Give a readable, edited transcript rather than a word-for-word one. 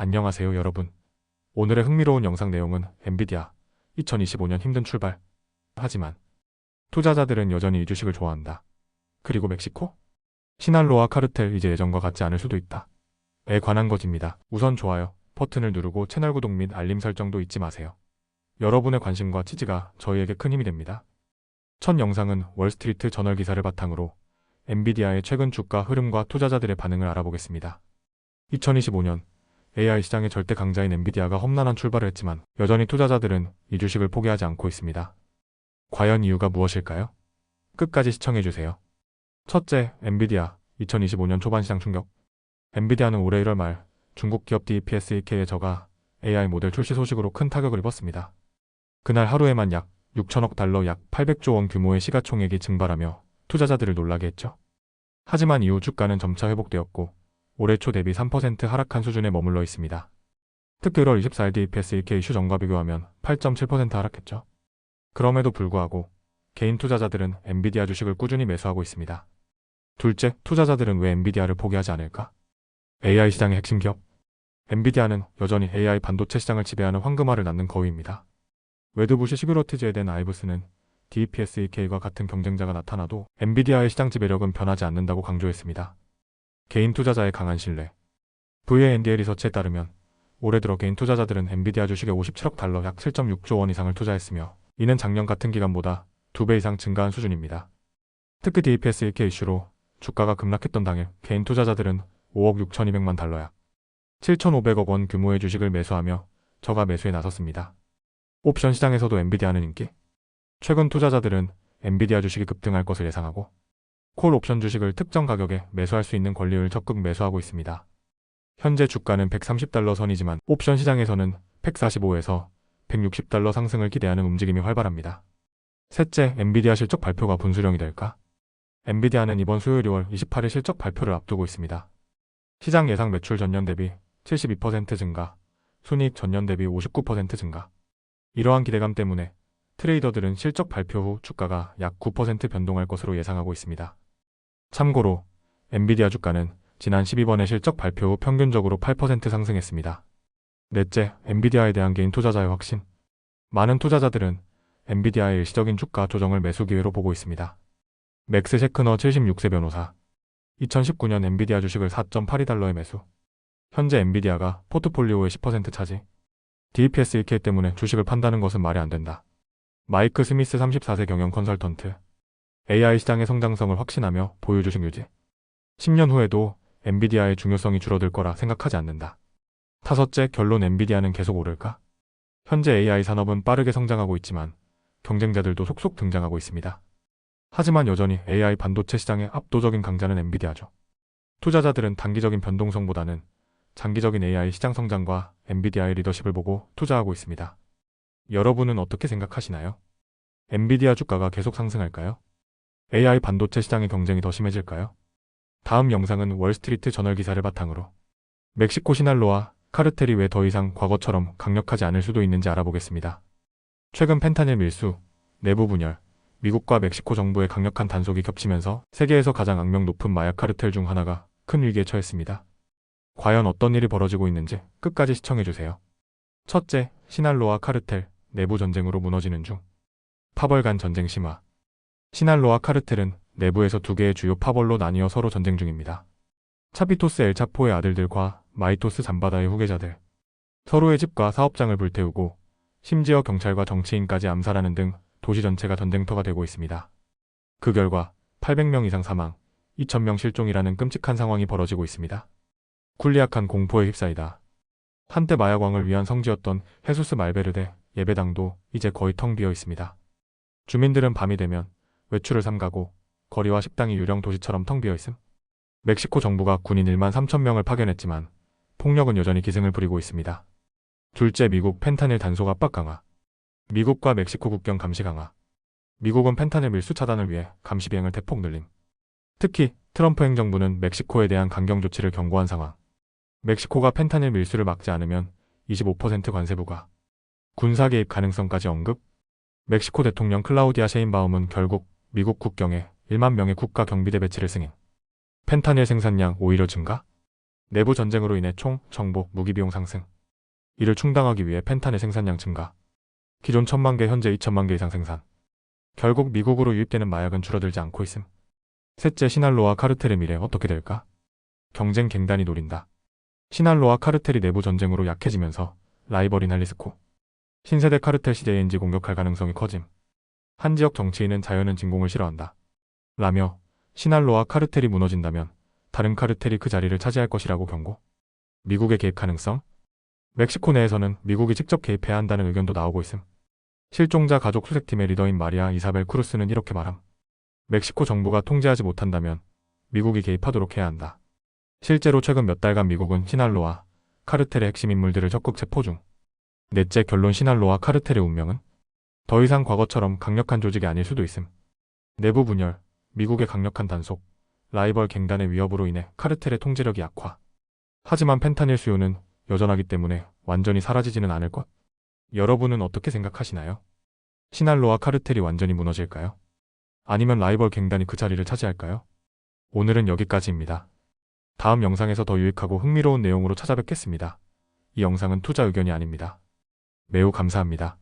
안녕하세요 여러분. 오늘의 흥미로운 영상 내용은 엔비디아 2025년 힘든 출발. 하지만 투자자들은 여전히 이 주식을 좋아한다. 그리고 멕시코? 시날로아 카르텔 이제 예전과 같지 않을 수도 있다. 에 관한 것입니다. 우선 좋아요 버튼을 누르고 채널 구독 및 알림 설정도 잊지 마세요. 여러분의 관심과 지지가 저희에게 큰 힘이 됩니다. 첫 영상은 월스트리트 저널 기사를 바탕으로 엔비디아의 최근 주가 흐름과 투자자들의 반응을 알아보겠습니다. 2025년 AI 시장의 절대 강자인 엔비디아가 험난한 출발을 했지만 여전히 투자자들은 이 주식을 포기하지 않고 있습니다. 과연 이유가 무엇일까요? 끝까지 시청해주세요. 첫째, 엔비디아 2025년 초반 시장 충격. 엔비디아는 올해 1월 말 중국 기업 DPSEK의 저가 AI 모델 출시 소식으로 큰 타격을 입었습니다. 그날 하루에만 약 6천억 달러 약 800조 원 규모의 시가총액이 증발하며 투자자들을 놀라게 했죠. 하지만 이후 주가는 점차 회복되었고 올해 초 대비 3% 하락한 수준에 머물러 있습니다. 특히 1월 24일 DPSEK 이슈 전과 비교하면 8.7% 하락했죠. 그럼에도 불구하고 개인 투자자들은 엔비디아 주식을 꾸준히 매수하고 있습니다. 둘째, 투자자들은 왜 엔비디아를 포기하지 않을까? AI 시장의 핵심 기업. 엔비디아는 여전히 AI 반도체 시장을 지배하는 황금알을 낳는 거위입니다. 웨드부시 시큐러티즈에 대한 아이브스는 DPSEK과 같은 경쟁자가 나타나도 엔비디아의 시장 지배력은 변하지 않는다고 강조했습니다. 개인 투자자의 강한 신뢰. VANDL 리서치에 따르면 올해 들어 개인 투자자들은 엔비디아 주식에 57억 달러 약 7.6조 원 이상을 투자했으며 이는 작년 같은 기간보다 2배 이상 증가한 수준입니다. 특히 DPSEK 이슈로 주가가 급락했던 당일 개인 투자자들은 5억 6,200만 달러 약 7,500억 원 규모의 주식을 매수하며 저가 매수에 나섰습니다. 옵션 시장에서도 엔비디아는 인기. 최근 투자자들은 엔비디아 주식이 급등할 것을 예상하고 콜 옵션 주식을 특정 가격에 매수할 수 있는 권리를 적극 매수하고 있습니다. 현재 주가는 130달러 선이지만 옵션 시장에서는 145에서 160달러 상승을 기대하는 움직임이 활발합니다. 셋째, 엔비디아 실적 발표가 분수령이 될까? 엔비디아는 이번 수요일 2월 28일 실적 발표를 앞두고 있습니다. 시장 예상 매출 전년 대비 72% 증가, 순이익 전년 대비 59% 증가. 이러한 기대감 때문에 트레이더들은 실적 발표 후 주가가 약 9% 변동할 것으로 예상하고 있습니다. 참고로 엔비디아 주가는 지난 12번의 실적 발표 후 평균적으로 8% 상승했습니다. 넷째, 엔비디아에 대한 개인 투자자의 확신. 많은 투자자들은 엔비디아의 일시적인 주가 조정을 매수 기회로 보고 있습니다. 맥스 셰크너 76세 변호사. 2019년 엔비디아 주식을 4.82달러에 매수. 현재 엔비디아가 포트폴리오의 10% 차지. DPSEK 때문에 주식을 판다는 것은 말이 안 된다. 마이크 스미스 34세 경영 컨설턴트. AI 시장의 성장성을 확신하며 보유 주식 유지. 10년 후에도 엔비디아의 중요성이 줄어들 거라 생각하지 않는다. 다섯째, 결론 엔비디아는 계속 오를까? 현재 AI 산업은 빠르게 성장하고 있지만 경쟁자들도 속속 등장하고 있습니다. 하지만 여전히 AI 반도체 시장의 압도적인 강자는 엔비디아죠. 투자자들은 단기적인 변동성보다는 장기적인 AI 시장 성장과 엔비디아의 리더십을 보고 투자하고 있습니다. 여러분은 어떻게 생각하시나요? 엔비디아 주가가 계속 상승할까요? AI 반도체 시장의 경쟁이 더 심해질까요? 다음 영상은 월스트리트 저널 기사를 바탕으로 멕시코 시날로아 카르텔이 왜 더 이상 과거처럼 강력하지 않을 수도 있는지 알아보겠습니다. 최근 펜타닐 밀수, 내부 분열, 미국과 멕시코 정부의 강력한 단속이 겹치면서 세계에서 가장 악명 높은 마약 카르텔 중 하나가 큰 위기에 처했습니다. 과연 어떤 일이 벌어지고 있는지 끝까지 시청해주세요. 첫째, 시날로아 카르텔, 내부 전쟁으로 무너지는 중. 파벌 간 전쟁 심화. 시날로아 카르텔은 내부에서 두 개의 주요 파벌로 나뉘어 서로 전쟁 중입니다. 차비토스 엘차포의 아들들과 마이토스 잠바다의 후계자들. 서로의 집과 사업장을 불태우고 심지어 경찰과 정치인까지 암살하는 등 도시 전체가 전쟁터가 되고 있습니다. 그 결과 800명 이상 사망, 2,000명 실종이라는 끔찍한 상황이 벌어지고 있습니다. 쿨리악한 공포에 휩싸이다. 한때 마약왕을 위한 성지였던 헤수스 말베르데 예배당도 이제 거의 텅 비어 있습니다. 주민들은 밤이 되면 외출을 삼가고 거리와 식당이 유령 도시처럼 텅 비어 있음. 멕시코 정부가 군인 1만 3천 명을 파견했지만 폭력은 여전히 기승을 부리고 있습니다. 둘째, 미국 펜타닐 단속 압박 강화. 미국과 멕시코 국경 감시 강화. 미국은 펜타닐 밀수 차단을 위해 감시 비행을 대폭 늘림. 특히 트럼프 행정부는 멕시코에 대한 강경 조치를 경고한 상황. 멕시코가 펜타닐 밀수를 막지 않으면 25% 관세 부과. 군사 개입 가능성까지 언급. 멕시코 대통령 클라우디아 셰인바움은 결국 미국 국경에 1만 명의 국가 경비대 배치를 승인. 펜타닐 생산량 오히려 증가? 내부 전쟁으로 인해 총, 정보, 무기 비용 상승. 이를 충당하기 위해 펜탄의 생산량 증가. 기존 1000만 개 현재 2000만 개 이상 생산. 결국 미국으로 유입되는 마약은 줄어들지 않고 있음. 셋째, 시날로와 카르텔의 미래 어떻게 될까? 경쟁 갱단이 노린다. 시날로와 카르텔이 내부 전쟁으로 약해지면서 라이벌인 할리스코, 신세대 카르텔 CJNG 공격할 가능성이 커짐. 한 지역 정치인은 자연은 진공을 싫어한다. 라며 시날로와 카르텔이 무너진다면 다른 카르텔이 그 자리를 차지할 것이라고 경고. 미국의 개입 가능성? 멕시코 내에서는 미국이 직접 개입해야 한다는 의견도 나오고 있음. 실종자 가족 수색팀의 리더인 마리아 이사벨 크루스는 이렇게 말함. 멕시코 정부가 통제하지 못한다면 미국이 개입하도록 해야 한다. 실제로 최근 몇 달간 미국은 시날로와 카르텔의 핵심 인물들을 적극 체포 중. 넷째, 결론 시날로와 카르텔의 운명은 더 이상 과거처럼 강력한 조직이 아닐 수도 있음. 내부 분열, 미국의 강력한 단속, 라이벌 갱단의 위협으로 인해 카르텔의 통제력이 약화. 하지만 펜타닐 수요는 여전하기 때문에 완전히 사라지지는 않을 것. 여러분은 어떻게 생각하시나요? 시날로와 카르텔이 완전히 무너질까요? 아니면 라이벌 갱단이 그 자리를 차지할까요? 오늘은 여기까지입니다. 다음 영상에서 더 유익하고 흥미로운 내용으로 찾아뵙겠습니다. 이 영상은 투자 의견이 아닙니다. 매우 감사합니다.